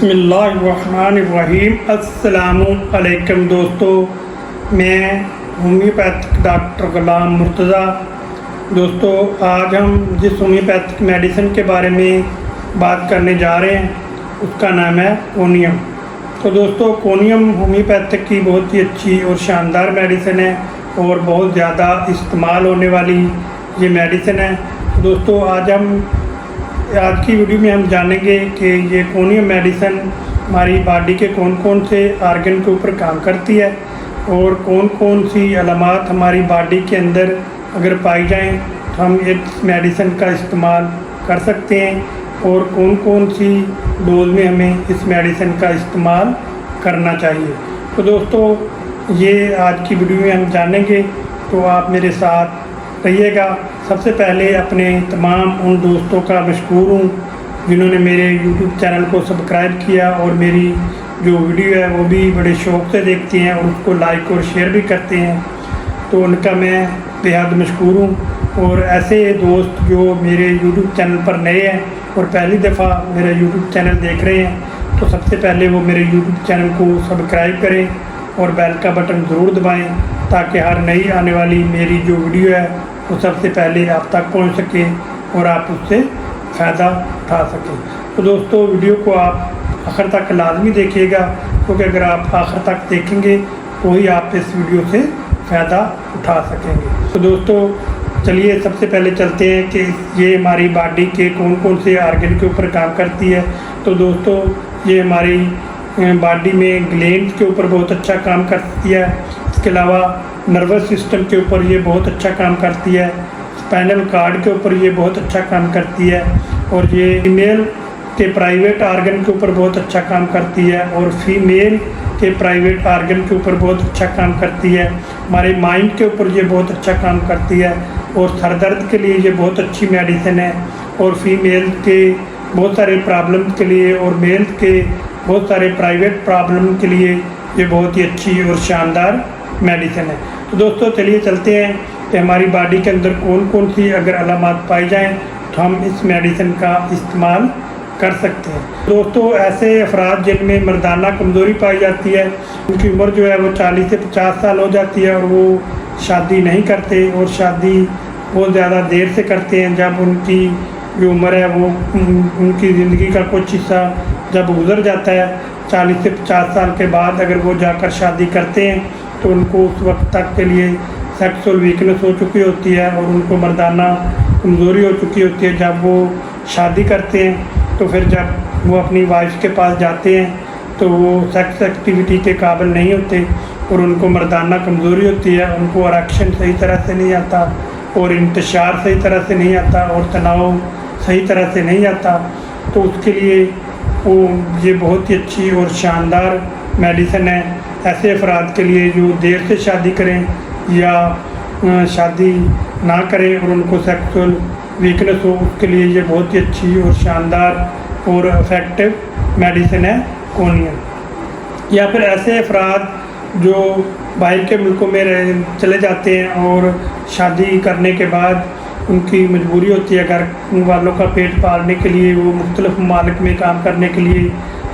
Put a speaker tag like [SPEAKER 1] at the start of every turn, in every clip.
[SPEAKER 1] बिस्मिल्लाहिर्रहमानिर्रहीम। अस्सलामुअलैकुम दोस्तों, मैं होम्योपैथिक डॉक्टर गुलाम मुर्तज़ा। दोस्तों, आज हम जिस होम्योपैथिक मेडिसिन के बारे में बात करने जा रहे हैं उसका नाम है कोनियम। तो दोस्तों, कोनियम होम्योपैथिक की बहुत ही अच्छी और शानदार मेडिसिन है और बहुत ज़्यादा इस्तेमाल होने वाली ये मेडिसिन है। तो दोस्तों, आज की वीडियो में हम जानेंगे कि ये कोनियम मेडिसिन हमारी बॉडी के कौन कौन से आर्गन के ऊपर काम करती है और कौन कौन सी अलामात हमारी बॉडी के अंदर अगर पाई जाएं तो हम इस मेडिसिन का इस्तेमाल कर सकते हैं और कौन कौन सी डोज में हमें इस मेडिसिन का इस्तेमाल करना चाहिए। तो दोस्तों, ये आज की वीडियो में हम जानेंगे, तो आप मेरे साथ रहिएगा। सबसे पहले अपने तमाम उन दोस्तों का मशकूर हूँ जिन्होंने मेरे YouTube चैनल को सब्सक्राइब किया और मेरी जो वीडियो है वो भी बड़े शौक़ से देखते हैं और उसको लाइक और शेयर भी करते हैं, तो उनका मैं बेहद मशकूर हूँ। और ऐसे दोस्त जो मेरे YouTube चैनल पर नए हैं और पहली दफ़ा मेरा YouTube चैनल देख रहे हैं, तो सबसे पहले वो मेरे YouTube चैनल को सब्सक्राइब करें और बेल का बटन ज़रूर दबाएँ ताकि हर नई आने वाली मेरी जो वीडियो है वो सबसे पहले आप तक पहुंच सके और आप उससे फ़ायदा उठा सकें। तो दोस्तों, वीडियो को आप आखिर तक लाजमी देखिएगा, क्योंकि अगर आप आखिर तक देखेंगे तो ही आप इस वीडियो से फ़ायदा उठा सकेंगे। तो दोस्तों, चलिए सबसे पहले चलते हैं कि ये हमारी बॉडी के कौन कौन से आर्गन के ऊपर काम करती है। तो दोस्तों, ये हमारी बॉडी में ग्लैंड के ऊपर बहुत अच्छा काम करती है। इसके अलावा नर्वस सिस्टम के ऊपर ये बहुत अच्छा काम करती है। स्पाइनल कार्ड के ऊपर ये बहुत अच्छा काम करती है और ये फीमेल के प्राइवेट आर्गन के ऊपर बहुत अच्छा काम करती है और फीमेल के प्राइवेट आर्गन के ऊपर बहुत अच्छा काम करती है। हमारे माइंड के ऊपर ये बहुत अच्छा काम करती है और सर दर्द के लिए ये बहुत अच्छी मेडिसिन है और फीमेल के बहुत सारे प्रॉब्लम के लिए और मेल के बहुत सारे प्राइवेट प्रॉब्लम के लिए ये बहुत ही अच्छी और शानदार मेडिसिन है। तो दोस्तों, चलिए चलते हैं कि हमारी बॉडी के अंदर कौन कौन सी अगर अलामात पाई जाएं तो हम इस मेडिसिन का इस्तेमाल कर सकते हैं। दोस्तों, ऐसे अफराद जिनमें मर्दाना कमज़ोरी पाई जाती है, उनकी उम्र जो है वो 40 से 50 साल हो जाती है और वो शादी नहीं करते और शादी बहुत ज़्यादा देर से करते हैं। जब उनकी जो उम्र है वो उनकी ज़िंदगी का कुछ हिस्सा जब गुजर जाता है 40 से 50 साल के बाद अगर वो जाकर शादी करते हैं तो उनको उस वक्त तक के लिए सेक्सुअल वीकनेस हो चुकी होती है और उनको मर्दाना कमज़ोरी हो चुकी होती है। जब वो शादी करते हैं तो फिर जब वो अपनी वाइफ के पास जाते हैं तो वो सेक्स एक्टिविटी के काबिल नहीं होते और उनको मर्दाना कमज़ोरी होती है। उनको इरेक्शन सही तरह से नहीं आता और इंतशार सही तरह से नहीं आता और तनाव सही तरह से नहीं आता। तो उसके लिए वो ये बहुत ही अच्छी और शानदार मेडिसिन है ऐसे अफराद के लिए जो देर से शादी करें या शादी ना करें और उनको सेक्सुअल वीकनेस हो, उसके लिए ये बहुत ही अच्छी और शानदार और इफ़ेक्टिव मेडिसिन है कोनियम। या फिर ऐसे अफराद जो बाहर के मुल्कों में चले जाते हैं और शादी करने के बाद उनकी मजबूरी होती है घर वालों का पेट पालने के लिए, वो मुख्तलिफ ममालिक में काम करने के लिए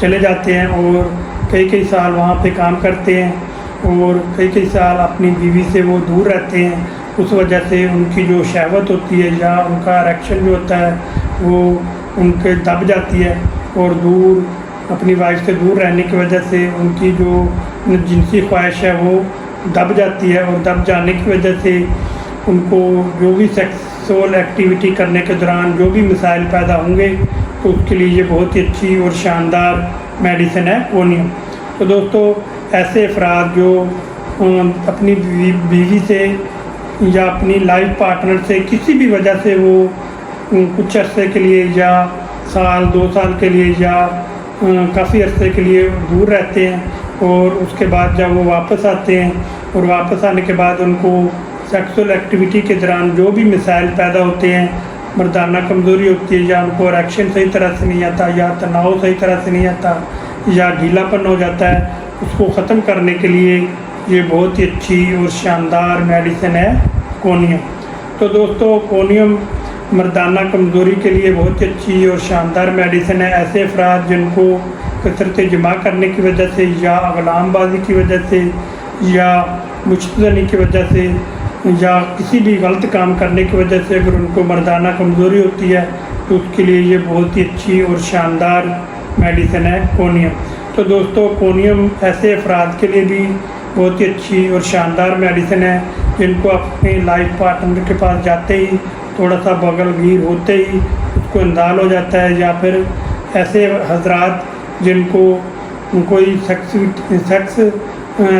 [SPEAKER 1] चले जाते हैं और कई साल वहाँ पे काम करते हैं और कई साल अपनी बीवी से वो दूर रहते हैं। उस वजह से उनकी जो शहवत होती है या उनका इरेक्शन जो होता है वो उनके दब जाती है और दूर अपनी वाइफ से दूर रहने की वजह से उनकी जो जिनसी ख्वाहिश है वो दब जाती है और दब जाने की वजह से उनको जो भी सेक्सुअल एक्टिविटी करने के दौरान जो भी मसाइल पैदा होंगे तो उसके लिए ये बहुत ही अच्छी और शानदार मेडिसिन है कोनियम। तो दोस्तों, ऐसे अफराद जो अपनी बीवी से या अपनी लाइफ पार्टनर से किसी भी वजह से वो कुछ अरसे के लिए या साल 2 साल के लिए या काफ़ी अरसे के लिए दूर रहते हैं और उसके बाद जब वो वापस आते हैं और वापस आने के बाद उनको सेक्सुअल एक्टिविटी के दौरान जो भी मिसाइल पैदा होते हैं, मर्दाना कमज़ोरी होती है या उनको इरेक्शन सही तरह से नहीं आता या तनाव सही तरह से नहीं आता या ढीलापन हो जाता है, उसको ख़त्म करने के लिए ये बहुत ही अच्छी और शानदार मेडिसिन है कोनियम। तो दोस्तों, कोनियम मर्दाना कमज़ोरी के लिए बहुत ही अच्छी और शानदार मेडिसिन है। ऐसे अफराद जिनको कसरत जमा करने की वजह से या अगलामबाजी की वजह से या मुश्तनी की वजह से या किसी भी गलत काम करने की वजह से अगर उनको मर्दाना कमज़ोरी होती है तो उसके लिए ये बहुत ही अच्छी और शानदार मेडिसिन है कोनियम। तो दोस्तों कोनियम ऐसे अफराद के लिए भी बहुत ही अच्छी और शानदार मेडिसिन है जिनको अपने लाइफ पार्टनर के पास जाते ही थोड़ा सा बगल गिर होते ही उसको इंजाल हो जाता है, या फिर ऐसे हजरात जिनको कोई सेक्स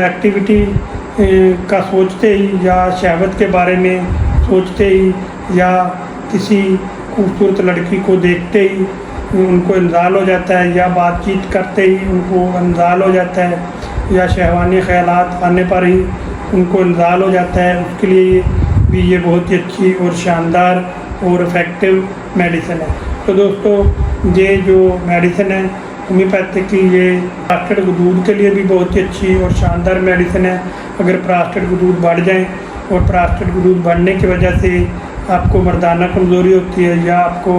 [SPEAKER 1] एक्टिविटी का सोचते ही या शहवत के बारे में सोचते ही या किसी खूबसूरत लड़की को देखते ही उनको इंजाल हो जाता है, या बातचीत करते ही उनको इंजाल हो जाता है, या शहवानी ख्यालात आने पर ही उनको इंजाल हो जाता है, उसके लिए भी ये बहुत ही अच्छी और शानदार और इफ़ेक्टिव मेडिसिन है। तो दोस्तों ये जो मेडिसिन है होम्योपैथिक की, ये प्रोस्टेट दूध के लिए भी बहुत ही अच्छी और शानदार मेडिसिन है। अगर प्रोस्टेट दूध बढ़ जाए और प्रोस्टेट दूध बढ़ने की वजह से आपको मर्दाना कमज़ोरी होती है या आपको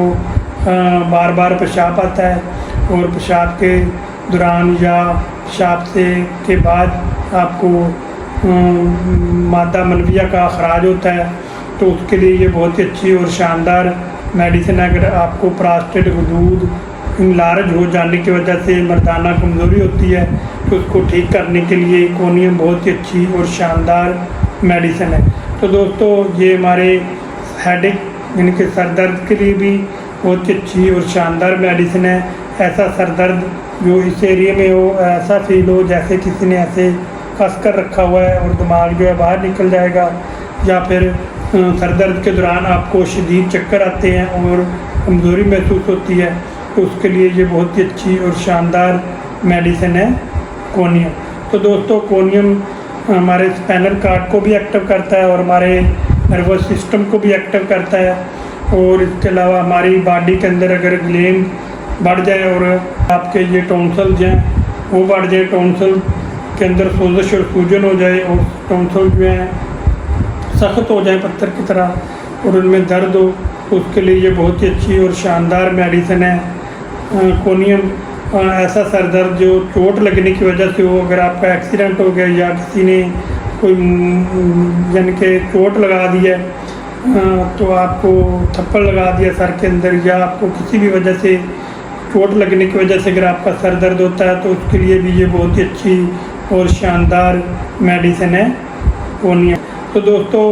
[SPEAKER 1] बार बार पेशाब आता है और पेशाब के दौरान या पेशाब से के बाद आपको मादा मनविया का अखराज होता है, तो उसके लिए ये बहुत ही अच्छी और शानदार मेडिसिन है। अगर आपको प्रोस्टेट दूध लार्ज हो जाने की वजह से मर्दाना कमज़ोरी होती है तो उसको ठीक करने के लिए कोनियम बहुत ही अच्छी और शानदार मेडिसिन है। तो दोस्तों ये हमारे हेडेक यानी कि सर दर्द के लिए भी बहुत ही अच्छी और शानदार मेडिसिन है। ऐसा सर दर्द जो इस एरिया में हो, ऐसा फील हो जैसे किसी ने ऐसे कस कर रखा हुआ है और दिमाग जो है बाहर निकल जाएगा, या फिर सर दर्द के दौरान आपको शदीद चक्कर आते हैं और कमज़ोरी महसूस होती है, तो उसके लिए ये बहुत ही अच्छी और शानदार मेडिसिन है कोनियम। तो दोस्तों कोनियम हमारे स्पाइनल कार्ड को भी एक्टिव करता है और हमारे नर्वस सिस्टम को भी एक्टिव करता है, और इसके अलावा हमारी बॉडी के अंदर अगर ग्लैंड बढ़ जाए और आपके ये टॉन्सिल्स हैं वो बढ़ जाए, टॉन्सिल के अंदर सोजिश और सूजन हो जाए और टॉन्सिल जो है सख्त हो जाए पत्थर की तरह और उनमें दर्द हो, तो उसके लिए ये बहुत ही अच्छी और शानदार मेडिसिन है कोनियम। ऐसा सर दर्द जो चोट लगने की वजह से हो, अगर आपका एक्सीडेंट हो गया या किसी ने कोई यानी कि चोट लगा दी है, तो आपको थप्पड़ लगा दिया सर के अंदर, या आपको किसी भी वजह से चोट लगने की वजह से अगर आपका सर दर्द होता है तो उसके लिए भी ये बहुत ही अच्छी और शानदार मेडिसिन है कोनियम। तो दोस्तों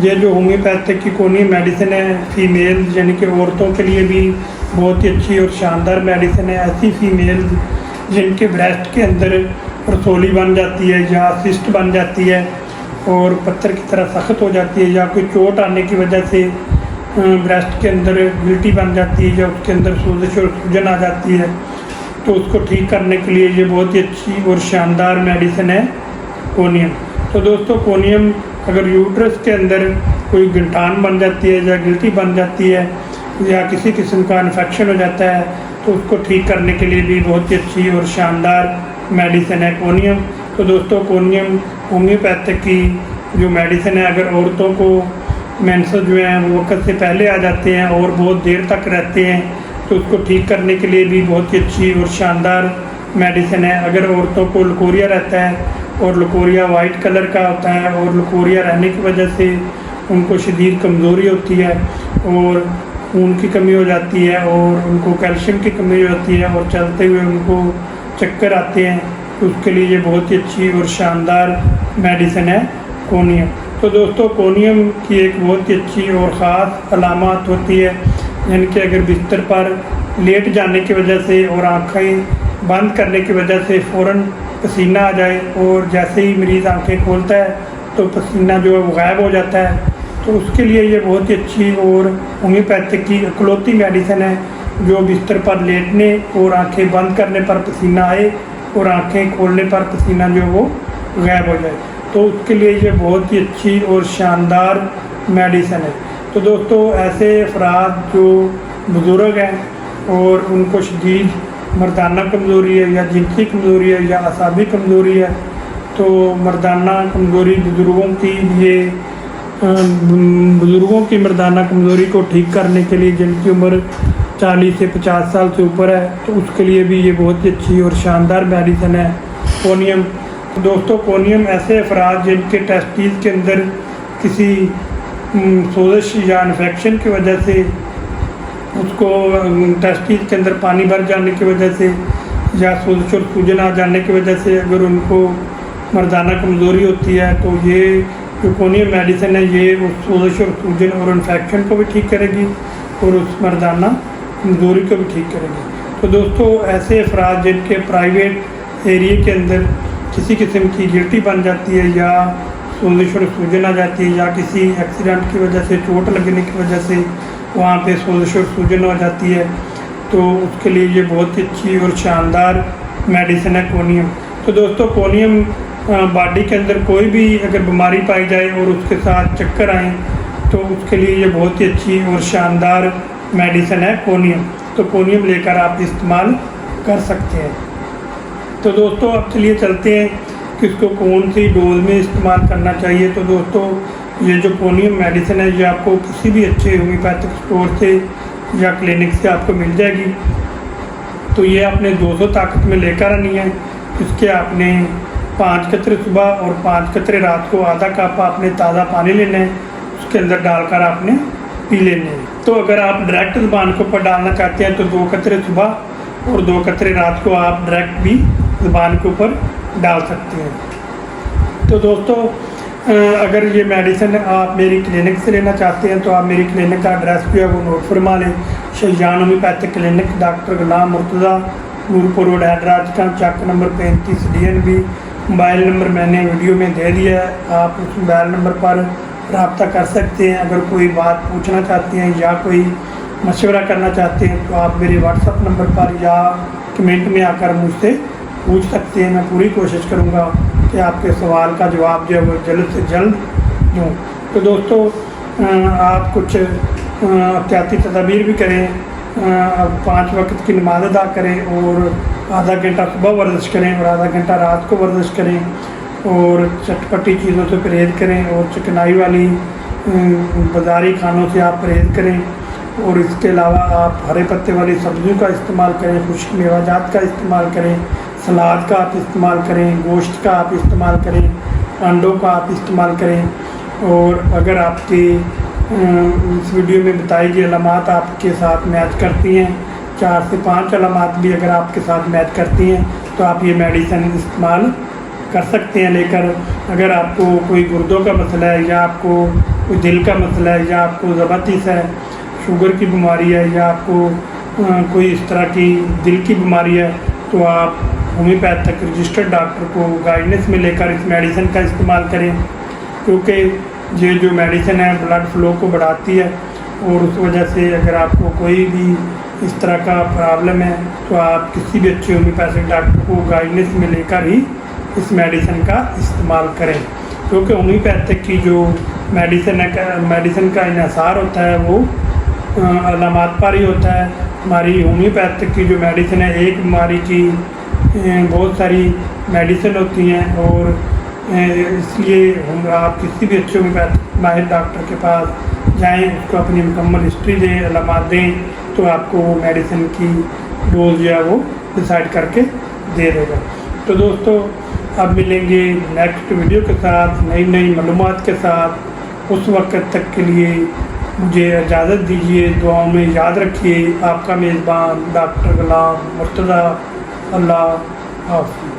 [SPEAKER 1] ये जो होम्योपैथिक की कोनियम मेडिसिन है फीमेल यानी कि औरतों के लिए भी बहुत ही अच्छी और शानदार मेडिसिन है। ऐसी फीमेल जिनके ब्रेस्ट के अंदर रसोली बन जाती है या सिस्ट बन जाती है और पत्थर की तरह सख्त हो जाती है, या कोई चोट आने की वजह से ब्रेस्ट के अंदर गिल्टी बन जाती है या उसके अंदर सोजिश और सूजन आ जाती है, तो उसको ठीक करने के लिए ये बहुत ही अच्छी और शानदार मेडिसिन है कोनियम। तो दोस्तों कोनियम अगर यूट्रस के अंदर कोई गिल्टान बन जाती है या गिल्टी बन जाती है या किसी किस्म का इन्फेक्शन हो जाता है तो उसको ठीक करने के लिए भी बहुत ही अच्छी और शानदार मेडिसिन है कोनियम। तो दोस्तों कोनियम होम्योपैथिक की जो मेडिसिन है, अगर औरतों को मेंसेस जो हैं वो वक्त से पहले आ जाते हैं और बहुत देर तक रहते हैं तो उसको ठीक करने के लिए भी बहुत ही अच्छी और शानदार मेडिसिन है। अगर औरतों को लकोरिया रहता है और लकोरिया वाइट कलर का होता है और लकोरिया रहने की वजह से उनको शदीद कमज़ोरी होती है और खून की कमी हो जाती है और उनको कैल्शियम की कमी हो जाती है और चलते हुए उनको चक्कर आते हैं, तो उसके लिए ये बहुत ही अच्छी और शानदार मेडिसिन है कोनियम। तो दोस्तों कोनियम की एक बहुत ही अच्छी और ख़ास अलामत होती है, यानी कि अगर बिस्तर पर लेट जाने की वजह से और आँखें बंद करने की वजह से फ़ौरन पसीना आ जाए और जैसे ही मरीज़ आंखें खोलता है तो पसीना जो है वो गायब हो जाता है, तो उसके लिए ये बहुत ही अच्छी और होम्योपैथिक की इकलौती मेडिसिन है जो बिस्तर पर लेटने और आंखें बंद करने पर पसीना आए और आंखें खोलने पर पसीना जो वो गायब हो जाए, तो उसके लिए ये बहुत ही अच्छी और शानदार मेडिसिन है। तो दोस्तों ऐसे अफराद जो बुज़ुर्ग हैं और उनको शदीद मर्दाना कमज़ोरी है या जिनसी कमज़ोरी है या असाबी कमज़ोरी है, तो मर्दाना कमज़ोरी बुज़ुर्गों की लिए बुज़ुर्गों की मर्दाना कमज़ोरी को ठीक करने के लिए, जिनकी उम्र 40 से 50 साल से ऊपर है, तो उसके लिए भी ये बहुत ही अच्छी और शानदार मेडिसिन है कोनियम। तो दोस्तों, कोनियम ऐसे अफराद जिनके टेस्टिस के अंदर किसी सोजिश या इन्फेक्शन की वजह से, उसको टेस्टिस के अंदर पानी भर जाने की वजह से या सोजिश और सूजन आ जाने की वजह से अगर उनको मर्दाना कमज़ोरी होती है, तो ये जो कोनियम मेडिसिन है ये उस सोजिश और सूजन और इन्फेक्शन को भी ठीक करेगी और उस मर्दाना कमज़ोरी को भी ठीक करेगी। तो दोस्तों, ऐसे अफराद जिनके प्राइवेट एरिया के अंदर किसी किस्म की गिल्टी बन जाती है या सोजिश और सूजन आ जाती है या किसी एक्सीडेंट की वजह से, चोट लगने की वजह से वहाँ पे सोजिश और सूजन हो जाती है, तो उसके लिए ये बहुत ही अच्छी और शानदार मेडिसिन है कोनियम। तो दोस्तों, कोनियम बॉडी के अंदर कोई भी अगर बीमारी पाई जाए और उसके साथ चक्कर आए, तो उसके लिए ये बहुत ही अच्छी और शानदार मेडिसिन है कोनियम। तो कोनियम लेकर आप इस्तेमाल कर सकते हैं। तो दोस्तों, अब चलिए चलते हैं कि इसको कौन सी डोज में इस्तेमाल करना चाहिए। तो दोस्तों, ये जो कोनियम मेडिसिन है ये आपको किसी भी अच्छे होम्योपैथिक स्टोर से या क्लिनिक से आपको मिल जाएगी। तो ये आपने 200 ताकत में लेकर आनी है। इसके आपने 5 कतरे सुबह और 5 कतरे रात को, आधा कप आपने ताज़ा पानी लेना है, उसके अंदर डालकर आपने पी लेने हैं। तो अगर आप डायरेक्ट ज़ुबान के ऊपर डालना चाहते हैं तो 2 कतरे सुबह और 2 कतरे रात को आप डायरेक्ट भी ज़ुबान के ऊपर डाल सकते हैं। तो दोस्तों, अगर ये मेडिसिन आप मेरी क्लिनिक से लेना चाहते हैं तो आप मेरी क्लिनिक का एड्रेस जो है वो नोट फरमा लें। शहजान होम्योपैथिक क्लिनिक, डॉक्टर गुलाम मुर्तज़ा, नूरपुर रोड, हैदराबाद, चक नंबर 35 DNB। मोबाइल नंबर मैंने वीडियो में दे दिया है, आप उस मोबाइल नंबर पर रब्ता कर सकते हैं। अगर कोई बात पूछना चाहते हैं या कोई मशवरा करना चाहते हैं तो आप मेरे व्हाट्सअप नंबर पर या कमेंट में आकर मुझसे पूछ सकते हैं। मैं पूरी कोशिश करूँगा कि आपके सवाल का जवाब जो है वो जल्द से जल्द दूँ। तो दोस्तों, आप कुछ एहतियाती तदाबीर भी करें, 5 वक्त की नमाज अदा करें और आधा घंटा सुबह वर्जिश करें और आधा घंटा रात को वर्जिश करें और चटपटी चीज़ों से परहेज़ करें और चिकनाई वाली बाज़ारी खानों से आप परहेज़ करें। और इसके अलावा आप हरे पत्ते वाली सब्जियों का इस्तेमाल करें, खुश्क मेवाजात का इस्तेमाल करें, सलाद का आप इस्तेमाल करें, गोश्त का आप इस्तेमाल करें, अंडों का आप इस्तेमाल करें। और अगर आपके इस वीडियो में बताई गई अलामात आपके साथ मैच करती हैं, 4 से 5 अलामात भी अगर आपके साथ मैच करती हैं, तो आप ये मेडिसिन इस्तेमाल कर सकते हैं लेकर। अगर आपको कोई गुर्दों का मसला है या आपको कोई दिल का मसला है या आपको ज़बतीस है, शुगर की बीमारी है या आपको कोई इस तरह की दिल की बीमारी है, तो आप होम्योपैथिक रजिस्टर्ड डॉक्टर को गाइडेंस में लेकर इस मेडिसिन का इस्तेमाल करें। क्योंकि ये जो मेडिसिन है ब्लड फ्लो को बढ़ाती है और उस वजह से अगर आपको कोई भी इस तरह का प्रॉब्लम है तो आप किसी भी अच्छे होम्योपैथिक डॉक्टर को गाइडेंस में लेकर ही इस मेडिसिन का इस्तेमाल करें। क्योंकि होम्योपैथिक की जो मेडिसिन का इन्हिसार होता है वो अलामात पर ही होता है। हमारी होम्योपैथिक की जो मेडिसिन है, एक बीमारी की बहुत सारी मेडिसिन होती हैं और इसलिए आप किसी भी अच्छे होम्योपैथिक माहिर डॉक्टर के पास जाएं, उसको अपनी मुकम्मल हिस्ट्री दें, अलामात दें, तो आपको वो मेडिसिन की डोज जो है वो डिसाइड करके दे देगा। तो दोस्तों, अब मिलेंगे नेक्स्ट वीडियो के साथ नई मालूमात के साथ। उस वक्त तक के लिए मुझे इजाज़त दीजिए। दुआओं में याद रखिए। आपका मेज़बान डॉक्टर गुलाम मुर्तज़ा। अल्लाह हाफ़िज़।